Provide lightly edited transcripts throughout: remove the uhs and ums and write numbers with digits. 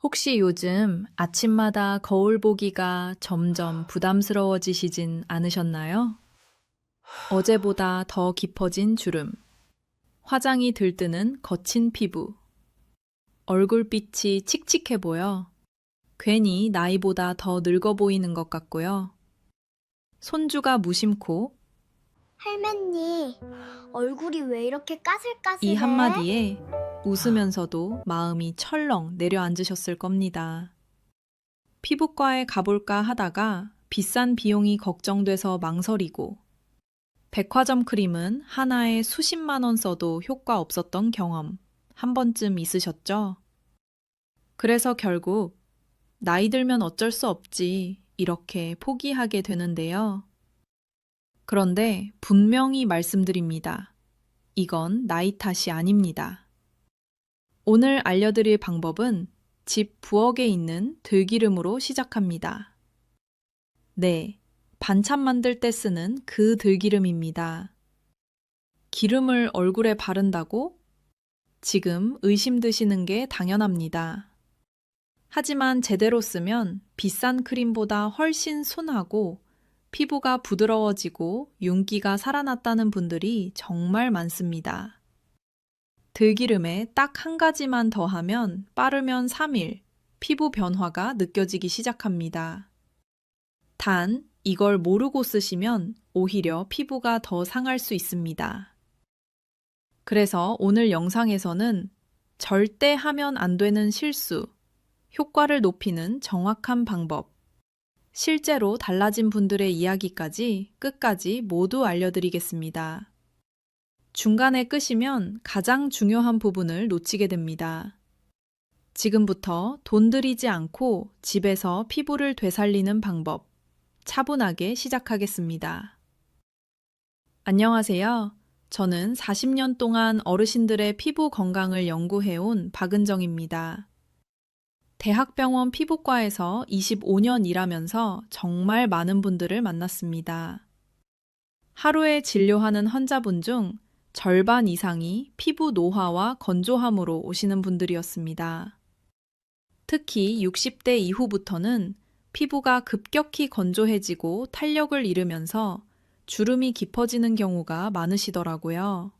혹시 요즘 아침마다 거울 보기가 점점 부담스러워지시진 않으셨나요? 어제보다 더 깊어진 주름, 화장이 들뜨는 거친 피부, 얼굴빛이 칙칙해 보여 괜히 나이보다 더 늙어 보이는 것 같고요. 손주가 무심코 할머니, 얼굴이 왜 이렇게 이 까슬까슬해? 한마디에 웃으면서도 마음이 철렁 내려앉으셨을 겁니다. 피부과에 가볼까 하다가 비싼 비용이 걱정돼서 망설이고 백화점 크림은 하나에 수십만 원 써도 효과 없었던 경험 한 번쯤 있으셨죠? 그래서 결국 나이 들면 어쩔 수 없지 이렇게 포기하게 되는데요. 그런데 분명히 말씀드립니다. 이건 나이 탓이 아닙니다. 오늘 알려드릴 방법은 집 부엌에 있는 들기름으로 시작합니다. 네, 반찬 만들 때 쓰는 그 들기름입니다. 기름을 얼굴에 바른다고? 지금 의심 드시는 게 당연합니다. 하지만 제대로 쓰면 비싼 크림보다 훨씬 순하고 피부가 부드러워지고 윤기가 살아났다는 분들이 정말 많습니다. 들기름에 딱 한 가지만 더하면 빠르면 3일, 피부 변화가 느껴지기 시작합니다. 단, 이걸 모르고 쓰시면 오히려 피부가 더 상할 수 있습니다. 그래서 오늘 영상에서는 절대 하면 안 되는 실수, 효과를 높이는 정확한 방법, 실제로 달라진 분들의 이야기까지 끝까지 모두 알려드리겠습니다. 중간에 끄시면 가장 중요한 부분을 놓치게 됩니다. 지금부터 돈 들이지 않고 집에서 피부를 되살리는 방법, 차분하게 시작하겠습니다. 안녕하세요. 저는 40년 동안 어르신들의 피부 건강을 연구해온 박은정입니다. 대학병원 피부과에서 25년 일하면서 정말 많은 분들을 만났습니다. 하루에 진료하는 환자분 중 절반 이상이 피부 노화와 건조함으로 오시는 분들이었습니다. 특히 60대 이후부터는 피부가 급격히 건조해지고 탄력을 잃으면서 주름이 깊어지는 경우가 많으시더라고요.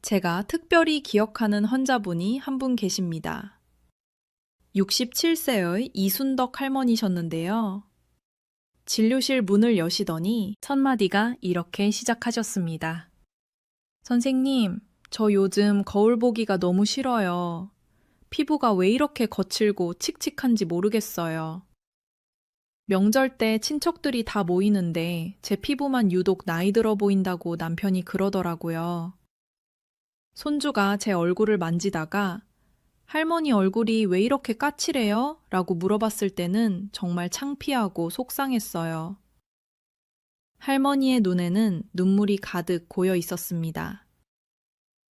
제가 특별히 기억하는 환자분이 한 분 계십니다. 67세의 이순덕 할머니셨는데요. 진료실 문을 여시더니 첫 마디가 이렇게 시작하셨습니다. 선생님, 저 요즘 거울 보기가 너무 싫어요. 피부가 왜 이렇게 거칠고 칙칙한지 모르겠어요. 명절 때 친척들이 다 모이는데 제 피부만 유독 나이 들어 보인다고 남편이 그러더라고요. 손주가 제 얼굴을 만지다가 할머니 얼굴이 왜 이렇게 까칠해요? 라고 물어봤을 때는 정말 창피하고 속상했어요. 할머니의 눈에는 눈물이 가득 고여 있었습니다.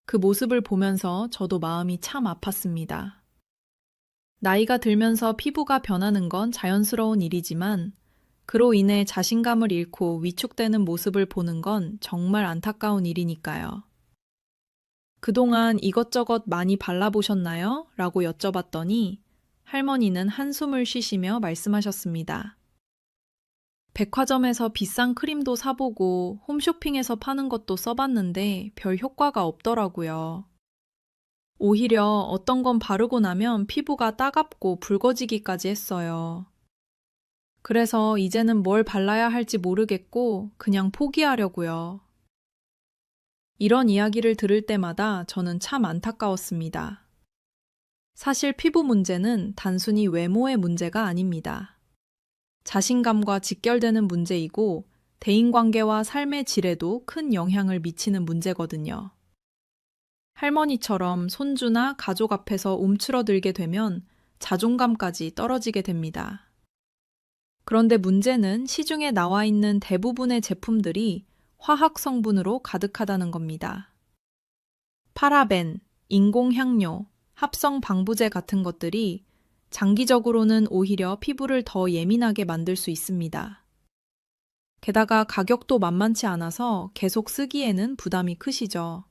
그 모습을 보면서 저도 마음이 참 아팠습니다. 나이가 들면서 피부가 변하는 건 자연스러운 일이지만 그로 인해 자신감을 잃고 위축되는 모습을 보는 건 정말 안타까운 일이니까요. 그동안 이것저것 많이 발라보셨나요? 라고 여쭤봤더니 할머니는 한숨을 쉬시며 말씀하셨습니다. 백화점에서 비싼 크림도 사보고 홈쇼핑에서 파는 것도 써봤는데 별 효과가 없더라고요. 오히려 어떤 건 바르고 나면 피부가 따갑고 붉어지기까지 했어요. 그래서 이제는 뭘 발라야 할지 모르겠고 그냥 포기하려고요. 이런 이야기를 들을 때마다 저는 참 안타까웠습니다. 사실 피부 문제는 단순히 외모의 문제가 아닙니다. 자신감과 직결되는 문제이고 대인관계와 삶의 질에도 큰 영향을 미치는 문제거든요. 할머니처럼 손주나 가족 앞에서 움츠러들게 되면 자존감까지 떨어지게 됩니다. 그런데 문제는 시중에 나와 있는 대부분의 제품들이 화학 성분으로 가득하다는 겁니다. 파라벤, 인공향료, 합성 방부제 같은 것들이 장기적으로는 오히려 피부를 더 예민하게 만들 수 있습니다. 게다가 가격도 만만치 않아서 계속 쓰기에는 부담이 크시죠.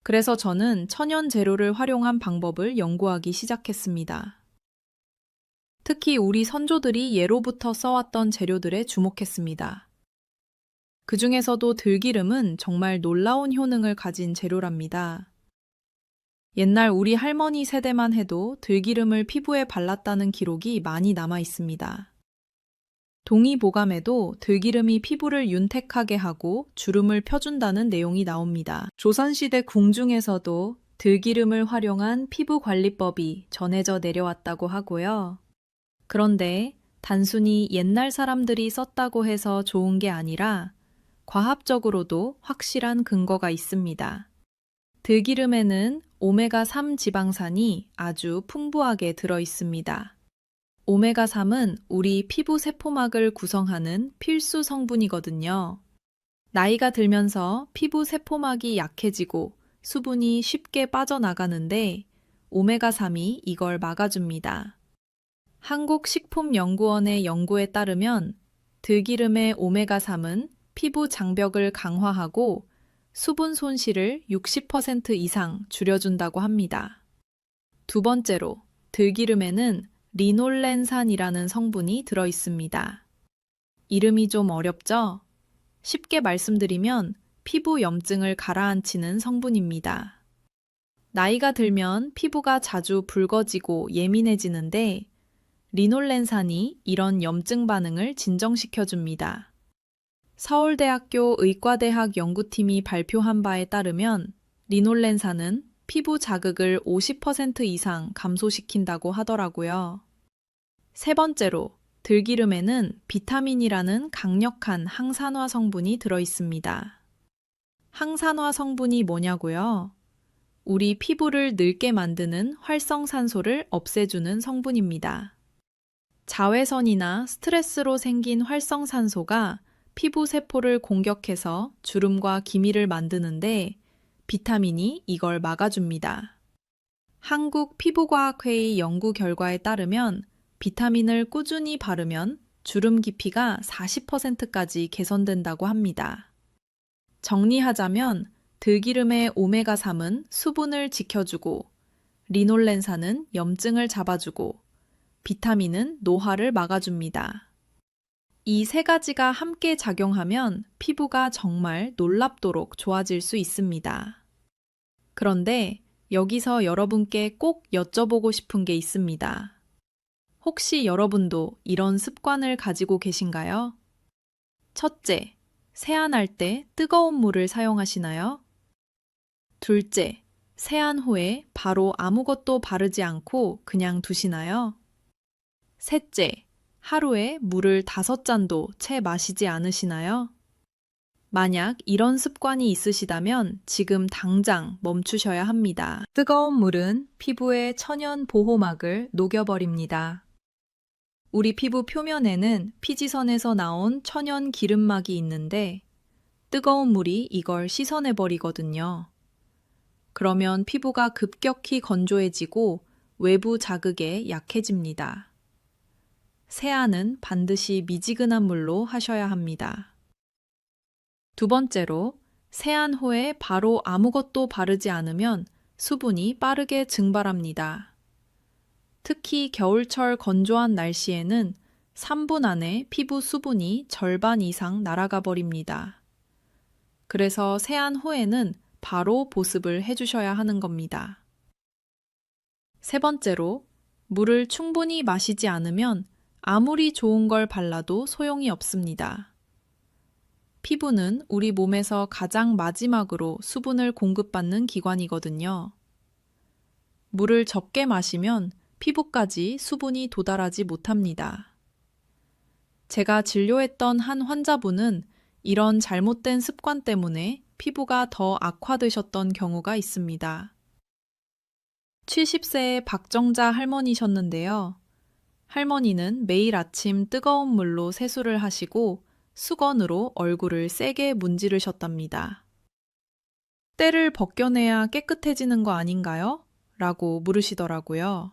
그래서 저는 천연 재료를 활용한 방법을 연구하기 시작했습니다. 특히 우리 선조들이 예로부터 써왔던 재료들에 주목했습니다. 그 중에서도 들기름은 정말 놀라운 효능을 가진 재료랍니다. 옛날 우리 할머니 세대만 해도 들기름을 피부에 발랐다는 기록이 많이 남아 있습니다. 동의보감에도 들기름이 피부를 윤택하게 하고 주름을 펴준다는 내용이 나옵니다. 조선시대 궁중에서도 들기름을 활용한 피부 관리법이 전해져 내려왔다고 하고요. 그런데 단순히 옛날 사람들이 썼다고 해서 좋은 게 아니라 과학적으로도 확실한 근거가 있습니다. 들기름에는 오메가3 지방산이 아주 풍부하게 들어 있습니다. 오메가3은 우리 피부 세포막을 구성하는 필수 성분이거든요. 나이가 들면서 피부 세포막이 약해지고 수분이 쉽게 빠져나가는데 오메가3이 이걸 막아줍니다. 한국식품연구원의 연구에 따르면 들기름의 오메가3은 피부 장벽을 강화하고 수분 손실을 60% 이상 줄여준다고 합니다. 두 번째로, 들기름에는 리놀렌산이라는 성분이 들어 있습니다. 이름이 좀 어렵죠? 쉽게 말씀드리면 피부 염증을 가라앉히는 성분입니다. 나이가 들면 피부가 자주 붉어지고 예민해지는데 리놀렌산이 이런 염증 반응을 진정시켜줍니다. 서울대학교 의과대학 연구팀이 발표한 바에 따르면 리놀렌산은 피부 자극을 50% 이상 감소시킨다고 하더라고요. 세 번째로, 들기름에는 비타민이라는 강력한 항산화 성분이 들어 있습니다. 항산화 성분이 뭐냐고요? 우리 피부를 늙게 만드는 활성산소를 없애주는 성분입니다. 자외선이나 스트레스로 생긴 활성산소가 피부 세포를 공격해서 주름과 기미를 만드는데 비타민이 이걸 막아줍니다. 한국피부과학회의 연구 결과에 따르면 비타민을 꾸준히 바르면 주름 깊이가 40%까지 개선된다고 합니다. 정리하자면 들기름의 오메가3은 수분을 지켜주고 리놀렌산은 염증을 잡아주고 비타민은 노화를 막아줍니다. 이 세 가지가 함께 작용하면 피부가 정말 놀랍도록 좋아질 수 있습니다. 그런데 여기서 여러분께 꼭 여쭤보고 싶은 게 있습니다. 혹시 여러분도 이런 습관을 가지고 계신가요? 첫째, 세안할 때 뜨거운 물을 사용하시나요? 둘째, 세안 후에 바로 아무것도 바르지 않고 그냥 두시나요? 셋째, 하루에 물을 5잔도 채 마시지 않으시나요? 만약 이런 습관이 있으시다면 지금 당장 멈추셔야 합니다. 뜨거운 물은 피부의 천연 보호막을 녹여버립니다. 우리 피부 표면에는 피지선에서 나온 천연 기름막이 있는데 뜨거운 물이 이걸 씻어내버리거든요. 그러면 피부가 급격히 건조해지고 외부 자극에 약해집니다. 세안은 반드시 미지근한 물로 하셔야 합니다. 두 번째로, 세안 후에 바로 아무것도 바르지 않으면 수분이 빠르게 증발합니다. 특히 겨울철 건조한 날씨에는 3분 안에 피부 수분이 절반 이상 날아가 버립니다. 그래서 세안 후에는 바로 보습을 해주셔야 하는 겁니다. 세 번째로, 물을 충분히 마시지 않으면 아무리 좋은 걸 발라도 소용이 없습니다. 피부는 우리 몸에서 가장 마지막으로 수분을 공급받는 기관이거든요. 물을 적게 마시면 피부까지 수분이 도달하지 못합니다. 제가 진료했던 한 환자분은 이런 잘못된 습관 때문에 피부가 더 악화되셨던 경우가 있습니다. 70세의 박정자 할머니셨는데요. 할머니는 매일 아침 뜨거운 물로 세수를 하시고 수건으로 얼굴을 세게 문지르셨답니다. 때를 벗겨내야 깨끗해지는 거 아닌가요? 라고 물으시더라고요.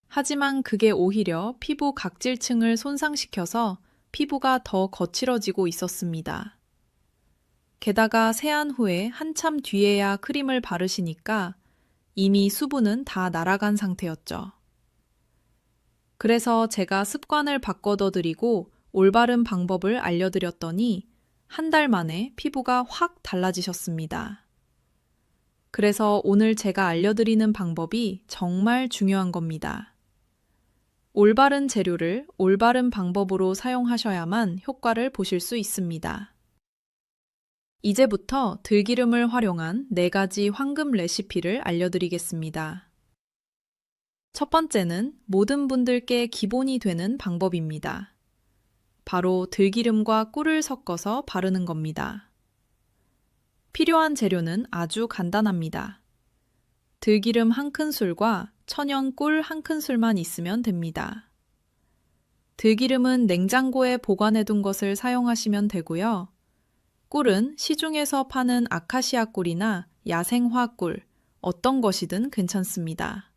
하지만 그게 오히려 피부 각질층을 손상시켜서 피부가 더 거칠어지고 있었습니다. 게다가 세안 후에 한참 뒤에야 크림을 바르시니까 이미 수분은 다 날아간 상태였죠. 그래서 제가 습관을 바꿔드리고 올바른 방법을 알려드렸더니 한 달 만에 피부가 확 달라지셨습니다. 그래서 오늘 제가 알려드리는 방법이 정말 중요한 겁니다. 올바른 재료를 올바른 방법으로 사용하셔야만 효과를 보실 수 있습니다. 이제부터 들기름을 활용한 4가지 황금 레시피를 알려드리겠습니다. 첫 번째는 모든 분들께 기본이 되는 방법입니다. 바로 들기름과 꿀을 섞어서 바르는 겁니다. 필요한 재료는 아주 간단합니다. 들기름 1큰술과 천연 꿀 1큰술만 있으면 됩니다. 들기름은 냉장고에 보관해둔 것을 사용하시면 되고요. 꿀은 시중에서 파는 아카시아 꿀이나 야생화 꿀, 어떤 것이든 괜찮습니다.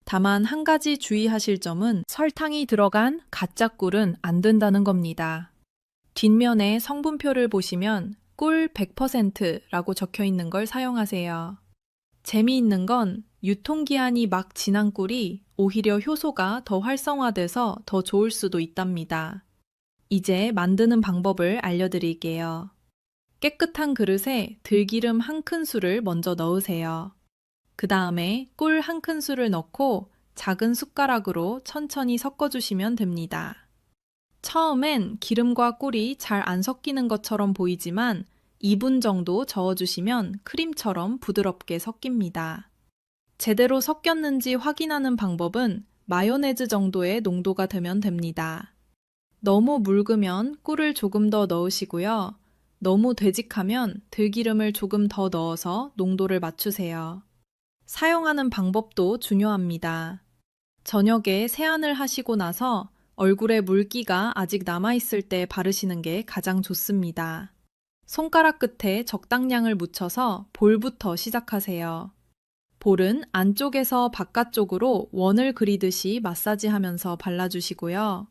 다만 한 가지 주의하실 점은 설탕이 들어간 가짜 꿀은 안 된다는 겁니다. 뒷면에 성분표를 보시면 꿀 100%라고 적혀 있는 걸 사용하세요. 재미있는 건 유통기한이 막 지난 꿀이 오히려 효소가 더 활성화돼서 더 좋을 수도 있답니다. 이제 만드는 방법을 알려드릴게요. 깨끗한 그릇에 들기름 1큰술을 먼저 넣으세요. 그 다음에 꿀 1큰술을 넣고 작은 숟가락으로 천천히 섞어주시면 됩니다. 처음엔 기름과 꿀이 잘 안 섞이는 것처럼 보이지만 2분 정도 저어주시면 크림처럼 부드럽게 섞입니다. 제대로 섞였는지 확인하는 방법은 마요네즈 정도의 농도가 되면 됩니다. 너무 묽으면 꿀을 조금 더 넣으시고요. 너무 되직하면 들기름을 조금 더 넣어서 농도를 맞추세요. 사용하는 방법도 중요합니다. 저녁에 세안을 하시고 나서 얼굴에 물기가 아직 남아있을 때 바르시는 게 가장 좋습니다. 손가락 끝에 적당량을 묻혀서 볼부터 시작하세요. 볼은 안쪽에서 바깥쪽으로 원을 그리듯이 마사지하면서 발라주시고요.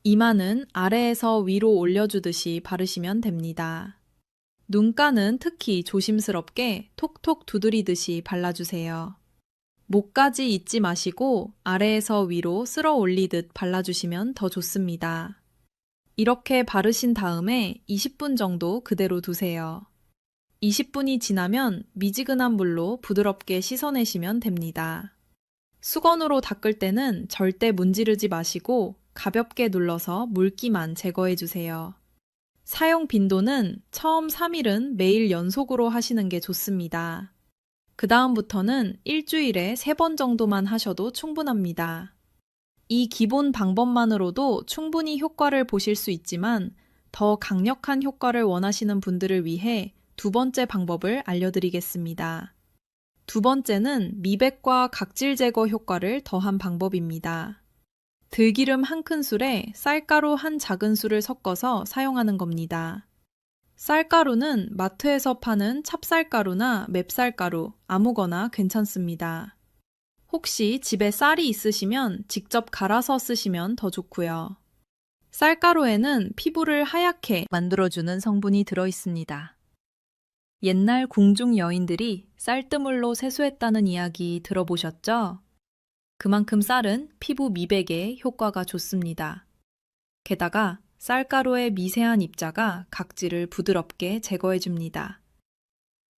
이마는 아래에서 위로 올려주듯이 바르시면 됩니다. 눈가는 특히 조심스럽게 톡톡 두드리듯이 발라주세요. 목까지 잊지 마시고 아래에서 위로 쓸어 올리듯 발라주시면 더 좋습니다. 이렇게 바르신 다음에 20분 정도 그대로 두세요. 20분이 지나면 미지근한 물로 부드럽게 씻어내시면 됩니다. 수건으로 닦을 때는 절대 문지르지 마시고 가볍게 눌러서 물기만 제거해주세요. 사용 빈도는 처음 3일은 매일 연속으로 하시는 게 좋습니다. 그 다음부터는 일주일에 3번 정도만 하셔도 충분합니다. 이 기본 방법만으로도 충분히 효과를 보실 수 있지만 더 강력한 효과를 원하시는 분들을 위해 2번째 방법을 알려드리겠습니다. 2번째는 미백과 각질 제거 효과를 더한 방법입니다. 들기름 1큰술에 쌀가루 1작은술을 섞어서 사용하는 겁니다. 쌀가루는 마트에서 파는 찹쌀가루나 맵쌀가루 아무거나 괜찮습니다. 혹시 집에 쌀이 있으시면 직접 갈아서 쓰시면 더 좋고요. 쌀가루에는 피부를 하얗게 만들어주는 성분이 들어있습니다. 옛날 궁중 여인들이 쌀뜨물로 세수했다는 이야기 들어보셨죠? 그만큼 쌀은 피부 미백에 효과가 좋습니다. 게다가 쌀가루의 미세한 입자가 각질을 부드럽게 제거해줍니다.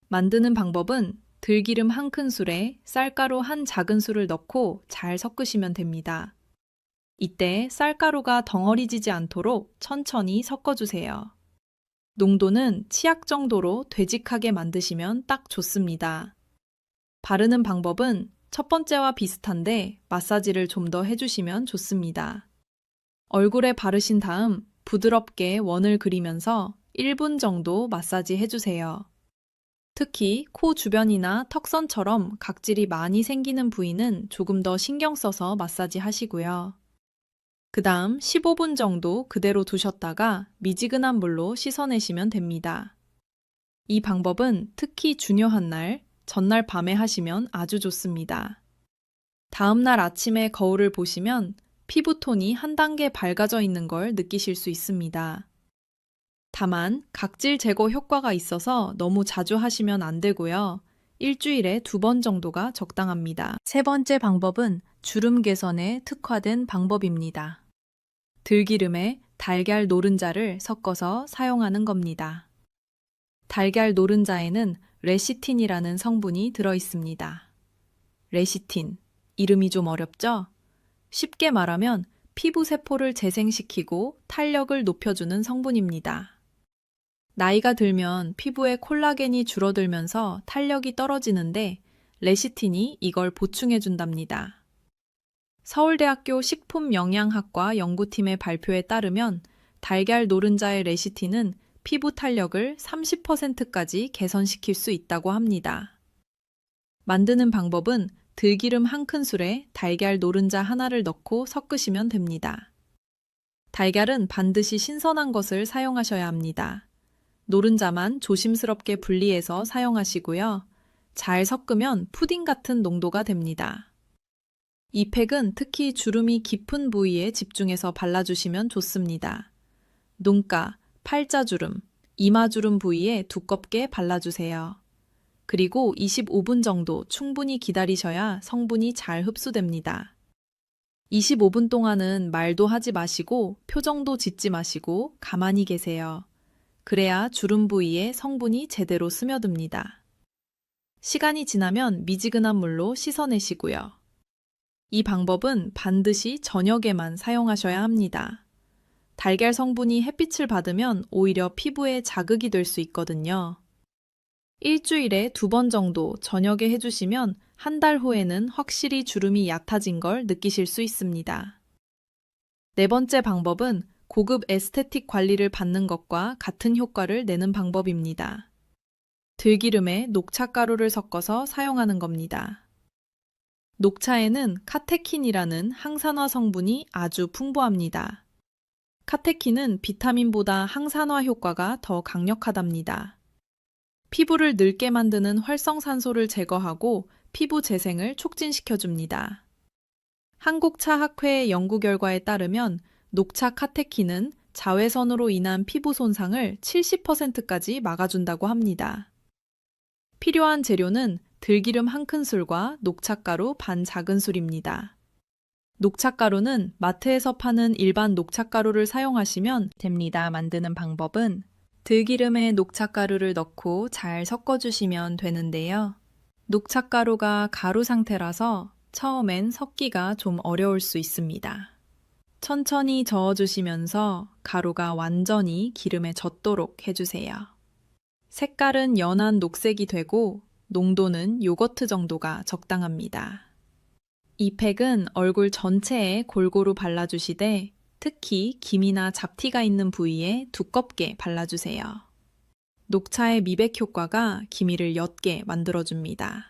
만드는 방법은 들기름 1큰술에 쌀가루 1작은술을 넣고 잘 섞으시면 됩니다. 이때 쌀가루가 덩어리지지 않도록 천천히 섞어주세요. 농도는 치약 정도로 되직하게 만드시면 딱 좋습니다. 바르는 방법은 첫 번째와 비슷한데 마사지를 좀 더 해주시면 좋습니다. 얼굴에 바르신 다음 부드럽게 원을 그리면서 1분 정도 마사지 해주세요. 특히 코 주변이나 턱선처럼 각질이 많이 생기는 부위는 조금 더 신경 써서 마사지 하시고요. 그 다음 15분 정도 그대로 두셨다가 미지근한 물로 씻어내시면 됩니다. 이 방법은 특히 중요한 날, 전날 밤에 하시면 아주 좋습니다. 다음 날 아침에 거울을 보시면 피부톤이 한 단계 밝아져 있는 걸 느끼실 수 있습니다. 다만 각질 제거 효과가 있어서 너무 자주 하시면 안 되고요. 일주일에 2번 정도가 적당합니다. 세 번째 방법은 주름 개선에 특화된 방법입니다. 들기름에 달걀 노른자를 섞어서 사용하는 겁니다. 달걀 노른자에는 레시틴이라는 성분이 들어 있습니다. 레시틴, 이름이 좀 어렵죠? 쉽게 말하면 피부 세포를 재생시키고 탄력을 높여주는 성분입니다. 나이가 들면 피부의 콜라겐이 줄어들면서 탄력이 떨어지는데 레시틴이 이걸 보충해준답니다. 서울대학교 식품영양학과 연구팀의 발표에 따르면 달걀 노른자의 레시틴은 피부 탄력을 30%까지 개선시킬 수 있다고 합니다. 만드는 방법은 들기름 1큰술에 달걀 노른자 하나를 넣고 섞으시면 됩니다. 달걀은 반드시 신선한 것을 사용하셔야 합니다. 노른자만 조심스럽게 분리해서 사용하시고요. 잘 섞으면 푸딩 같은 농도가 됩니다. 이 팩은 특히 주름이 깊은 부위에 집중해서 발라주시면 좋습니다. 눈가, 팔자주름, 이마주름 부위에 두껍게 발라주세요. 그리고 25분 정도 충분히 기다리셔야 성분이 잘 흡수됩니다. 25분 동안은 말도 하지 마시고 표정도 짓지 마시고 가만히 계세요. 그래야 주름 부위에 성분이 제대로 스며듭니다. 시간이 지나면 미지근한 물로 씻어내시고요. 이 방법은 반드시 저녁에만 사용하셔야 합니다. 달걀 성분이 햇빛을 받으면 오히려 피부에 자극이 될 수 있거든요. 일주일에 2번 정도 저녁에 해주시면 한 달 후에는 확실히 주름이 얕아진 걸 느끼실 수 있습니다. 네 번째 방법은 고급 에스테틱 관리를 받는 것과 같은 효과를 내는 방법입니다. 들기름에 녹차가루를 섞어서 사용하는 겁니다. 녹차에는 카테킨이라는 항산화 성분이 아주 풍부합니다. 카테킨은 비타민보다 항산화 효과가 더 강력하답니다. 피부를 늙게 만드는 활성산소를 제거하고 피부 재생을 촉진시켜줍니다. 한국차학회 연구 결과에 따르면 녹차 카테킨은 자외선으로 인한 피부 손상을 70%까지 막아준다고 합니다. 필요한 재료는 들기름 1큰술과 녹차가루 반 작은술입니다. 녹차가루는 마트에서 파는 일반 녹차가루를 사용하시면 됩니다. 만드는 방법은 들기름에 녹차가루를 넣고 잘 섞어주시면 되는데요. 녹차가루가 가루 상태라서 처음엔 섞기가 좀 어려울 수 있습니다. 천천히 저어주시면서 가루가 완전히 기름에 젖도록 해주세요. 색깔은 연한 녹색이 되고 농도는 요거트 정도가 적당합니다. 이 팩은 얼굴 전체에 골고루 발라주시되 특히 기미나 잡티가 있는 부위에 두껍게 발라주세요. 녹차의 미백 효과가 기미를 옅게 만들어줍니다.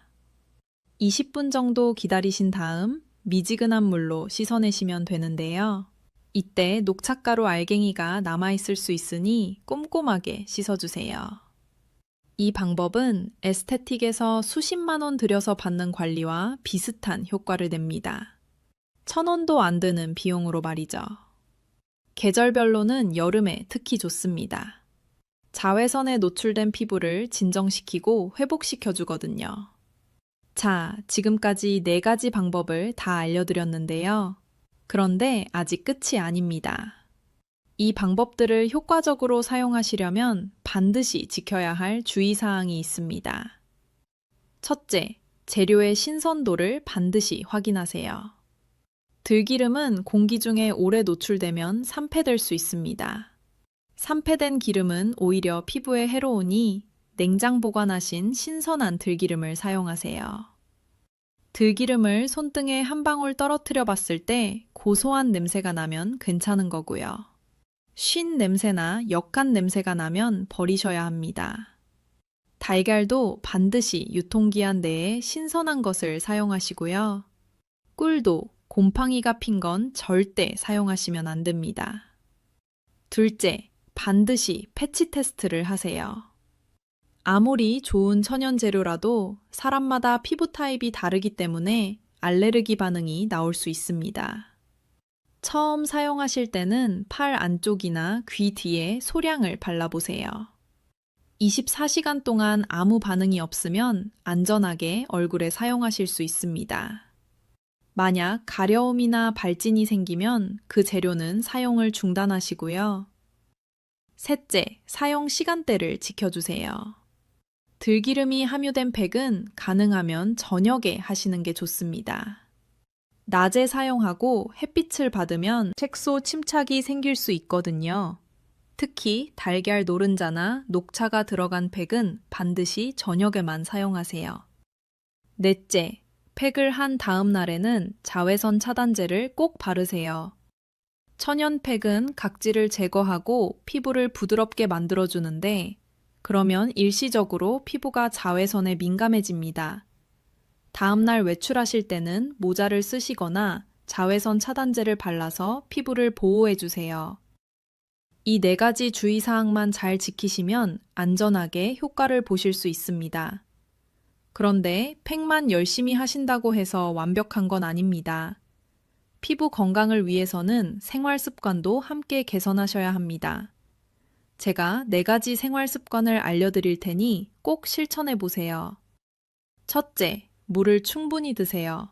20분 정도 기다리신 다음 미지근한 물로 씻어내시면 되는데요. 이때 녹차가루 알갱이가 남아있을 수 있으니 꼼꼼하게 씻어주세요. 이 방법은 에스테틱에서 수십만 원 들여서 받는 관리와 비슷한 효과를 냅니다. 1,000원도 안 드는 비용으로 말이죠. 계절별로는 여름에 특히 좋습니다. 자외선에 노출된 피부를 진정시키고 회복시켜주거든요. 자, 지금까지 4가지 방법을 다 알려드렸는데요. 그런데 아직 끝이 아닙니다. 이 방법들을 효과적으로 사용하시려면 반드시 지켜야 할 주의사항이 있습니다. 첫째, 재료의 신선도를 반드시 확인하세요. 들기름은 공기 중에 오래 노출되면 산패될 수 있습니다. 산패된 기름은 오히려 피부에 해로우니 냉장 보관하신 신선한 들기름을 사용하세요. 들기름을 손등에 한 방울 떨어뜨려 봤을 때 고소한 냄새가 나면 괜찮은 거고요. 쉰 냄새나 역한 냄새가 나면 버리셔야 합니다. 달걀도 반드시 유통기한 내에 신선한 것을 사용하시고요. 꿀도 곰팡이가 핀 건 절대 사용하시면 안 됩니다. 둘째, 반드시 패치 테스트를 하세요. 아무리 좋은 천연 재료라도 사람마다 피부 타입이 다르기 때문에 알레르기 반응이 나올 수 있습니다. 처음 사용하실 때는 팔 안쪽이나 귀 뒤에 소량을 발라보세요. 24시간 동안 아무 반응이 없으면 안전하게 얼굴에 사용하실 수 있습니다. 만약 가려움이나 발진이 생기면 그 재료는 사용을 중단하시고요. 셋째, 사용 시간대를 지켜주세요. 들기름이 함유된 팩은 가능하면 저녁에 하시는 게 좋습니다. 낮에 사용하고 햇빛을 받으면 색소 침착이 생길 수 있거든요. 특히 달걀 노른자나 녹차가 들어간 팩은 반드시 저녁에만 사용하세요. 넷째, 팩을 한 다음 날에는 자외선 차단제를 꼭 바르세요. 천연 팩은 각질을 제거하고 피부를 부드럽게 만들어주는데, 그러면 일시적으로 피부가 자외선에 민감해집니다. 다음날 외출하실 때는 모자를 쓰시거나 자외선 차단제를 발라서 피부를 보호해주세요. 이 4가지 주의사항만 잘 지키시면 안전하게 효과를 보실 수 있습니다. 그런데 팩만 열심히 하신다고 해서 완벽한 건 아닙니다. 피부 건강을 위해서는 생활 습관도 함께 개선하셔야 합니다. 제가 4가지 생활 습관을 알려드릴 테니 꼭 실천해 보세요. 첫째, 물을 충분히 드세요.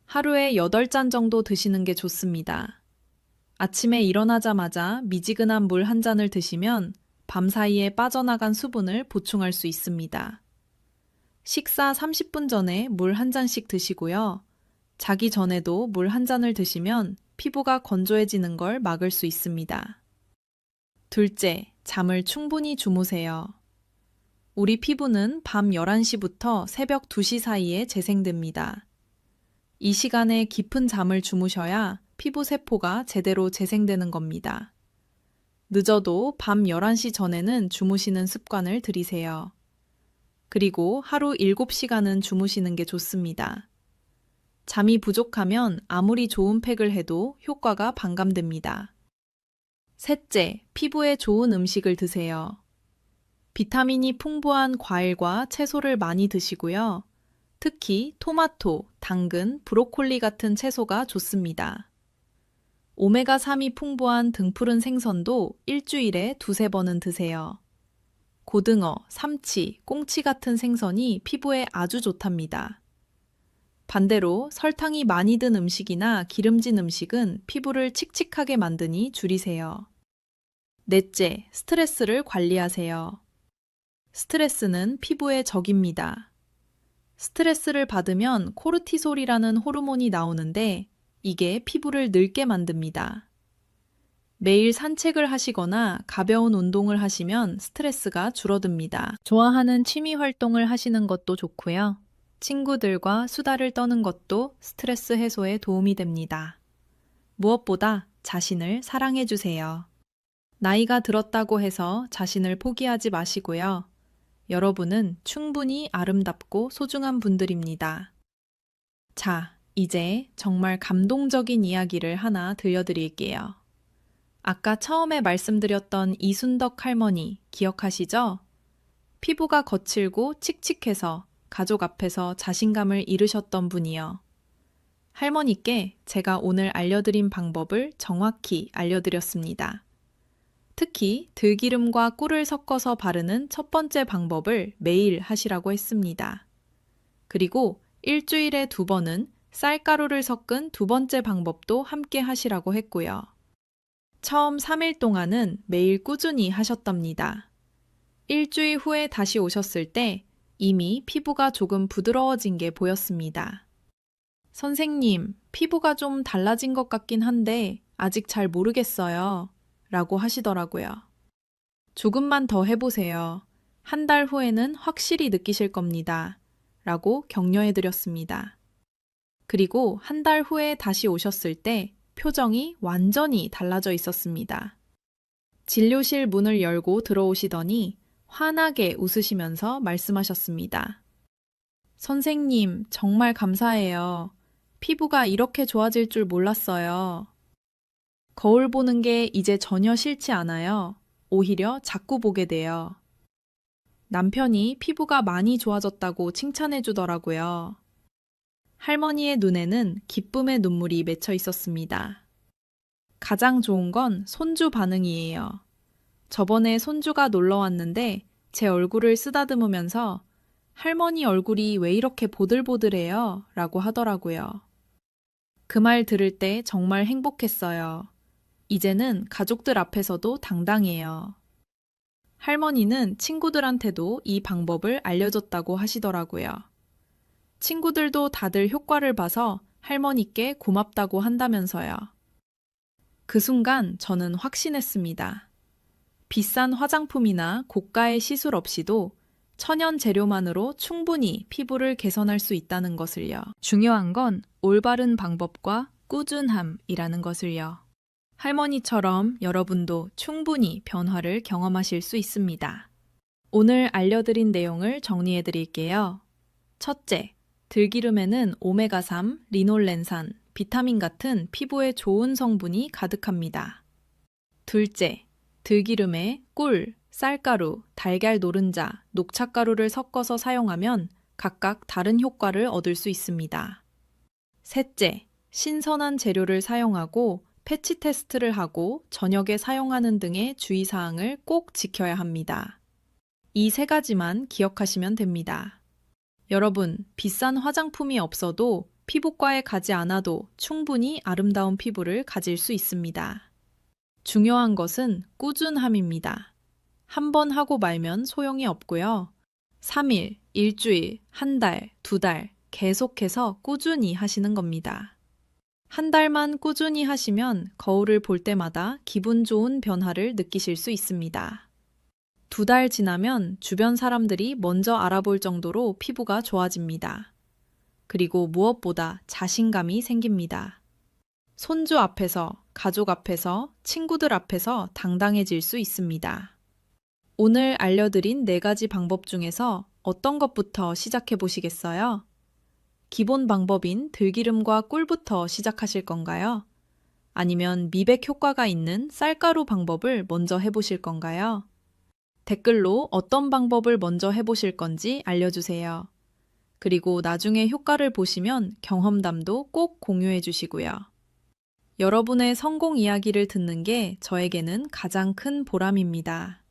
하루에 8잔 정도 드시는 게 좋습니다. 아침에 일어나자마자 미지근한 물 한 잔을 드시면 밤 사이에 빠져나간 수분을 보충할 수 있습니다. 식사 30분 전에 물 한 잔씩 드시고요. 자기 전에도 물 한 잔을 드시면 피부가 건조해지는 걸 막을 수 있습니다. 둘째, 잠을 충분히 주무세요. 우리 피부는 밤 11시부터 새벽 2시 사이에 재생됩니다. 이 시간에 깊은 잠을 주무셔야 피부 세포가 제대로 재생되는 겁니다. 늦어도 밤 11시 전에는 주무시는 습관을 들이세요. 그리고 하루 7시간은 주무시는 게 좋습니다. 잠이 부족하면 아무리 좋은 팩을 해도 효과가 반감됩니다. 셋째, 피부에 좋은 음식을 드세요. 비타민이 풍부한 과일과 채소를 많이 드시고요. 특히 토마토, 당근, 브로콜리 같은 채소가 좋습니다. 오메가3이 풍부한 등푸른 생선도 일주일에 2~3번은 드세요. 고등어, 삼치, 꽁치 같은 생선이 피부에 아주 좋답니다. 반대로 설탕이 많이 든 음식이나 기름진 음식은 피부를 칙칙하게 만드니 줄이세요. 넷째, 스트레스를 관리하세요. 스트레스는 피부의 적입니다. 스트레스를 받으면 코르티솔이라는 호르몬이 나오는데 이게 피부를 늙게 만듭니다. 매일 산책을 하시거나 가벼운 운동을 하시면 스트레스가 줄어듭니다. 좋아하는 취미 활동을 하시는 것도 좋고요. 친구들과 수다를 떠는 것도 스트레스 해소에 도움이 됩니다. 무엇보다 자신을 사랑해 주세요. 나이가 들었다고 해서 자신을 포기하지 마시고요. 여러분은 충분히 아름답고 소중한 분들입니다. 자, 이제 정말 감동적인 이야기를 하나 들려드릴게요. 아까 처음에 말씀드렸던 이순덕 할머니 기억하시죠? 피부가 거칠고 칙칙해서 가족 앞에서 자신감을 잃으셨던 분이요. 할머니께 제가 오늘 알려드린 방법을 정확히 알려드렸습니다. 특히 들기름과 꿀을 섞어서 바르는 첫 번째 방법을 매일 하시라고 했습니다. 그리고 일주일에 2번은 쌀가루를 섞은 2번째 방법도 함께 하시라고 했고요. 처음 3일 동안은 매일 꾸준히 하셨답니다. 일주일 후에 다시 오셨을 때 이미 피부가 조금 부드러워진 게 보였습니다. 선생님, 피부가 좀 달라진 것 같긴 한데 아직 잘 모르겠어요. 라고 하시더라고요. 조금만 더 해보세요. 한 달 후에는 확실히 느끼실 겁니다. 라고 격려해드렸습니다. 그리고 한 달 후에 다시 오셨을 때 표정이 완전히 달라져 있었습니다. 진료실 문을 열고 들어오시더니 환하게 웃으시면서 말씀하셨습니다. 선생님, 정말 감사해요. 피부가 이렇게 좋아질 줄 몰랐어요. 거울 보는 게 이제 전혀 싫지 않아요. 오히려 자꾸 보게 돼요. 남편이 피부가 많이 좋아졌다고 칭찬해 주더라고요. 할머니의 눈에는 기쁨의 눈물이 맺혀 있었습니다. 가장 좋은 건 손주 반응이에요. 저번에 손주가 놀러 왔는데 제 얼굴을 쓰다듬으면서 할머니 얼굴이 왜 이렇게 보들보들해요? 라고 하더라고요. 그 말 들을 때 정말 행복했어요. 이제는 가족들 앞에서도 당당해요. 할머니는 친구들한테도 이 방법을 알려줬다고 하시더라고요. 친구들도 다들 효과를 봐서 할머니께 고맙다고 한다면서요. 그 순간 저는 확신했습니다. 비싼 화장품이나 고가의 시술 없이도 천연 재료만으로 충분히 피부를 개선할 수 있다는 것을요. 중요한 건 올바른 방법과 꾸준함이라는 것을요. 할머니처럼 여러분도 충분히 변화를 경험하실 수 있습니다. 오늘 알려드린 내용을 정리해 드릴게요. 첫째, 들기름에는 오메가3, 리놀렌산, 비타민 같은 피부에 좋은 성분이 가득합니다. 둘째, 들기름에 꿀, 쌀가루, 달걀 노른자, 녹차가루를 섞어서 사용하면 각각 다른 효과를 얻을 수 있습니다. 셋째, 신선한 재료를 사용하고 패치 테스트를 하고 저녁에 사용하는 등의 주의사항을 꼭 지켜야 합니다. 이 세 가지만 기억하시면 됩니다. 여러분, 비싼 화장품이 없어도 피부과에 가지 않아도 충분히 아름다운 피부를 가질 수 있습니다. 중요한 것은 꾸준함입니다. 한 번 하고 말면 소용이 없고요. 3일, 일주일, 한 달, 두 달 계속해서 꾸준히 하시는 겁니다. 한 달만 꾸준히 하시면 거울을 볼 때마다 기분 좋은 변화를 느끼실 수 있습니다. 두 달 지나면 주변 사람들이 먼저 알아볼 정도로 피부가 좋아집니다. 그리고 무엇보다 자신감이 생깁니다. 손주 앞에서, 가족 앞에서, 친구들 앞에서 당당해질 수 있습니다. 오늘 알려드린 4가지 방법 중에서 어떤 것부터 시작해 보시겠어요? 기본 방법인 들기름과 꿀부터 시작하실 건가요? 아니면 미백 효과가 있는 쌀가루 방법을 먼저 해보실 건가요? 댓글로 어떤 방법을 먼저 해보실 건지 알려주세요. 그리고 나중에 효과를 보시면 경험담도 꼭 공유해 주시고요. 여러분의 성공 이야기를 듣는 게 저에게는 가장 큰 보람입니다.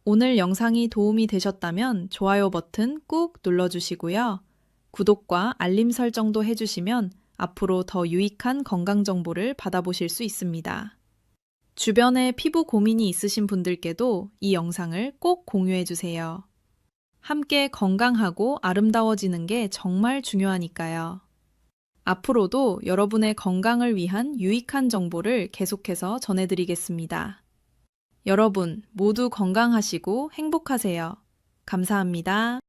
오늘 영상이 도움이 되셨다면 좋아요 버튼 꾹 눌러주시고요. 구독과 알림 설정도 해주시면 앞으로 더 유익한 건강 정보를 받아보실 수 있습니다. 주변에 피부 고민이 있으신 분들께도 이 영상을 꼭 공유해주세요. 함께 건강하고 아름다워지는 게 정말 중요하니까요. 앞으로도 여러분의 건강을 위한 유익한 정보를 계속해서 전해드리겠습니다. 여러분 모두 건강하시고 행복하세요. 감사합니다.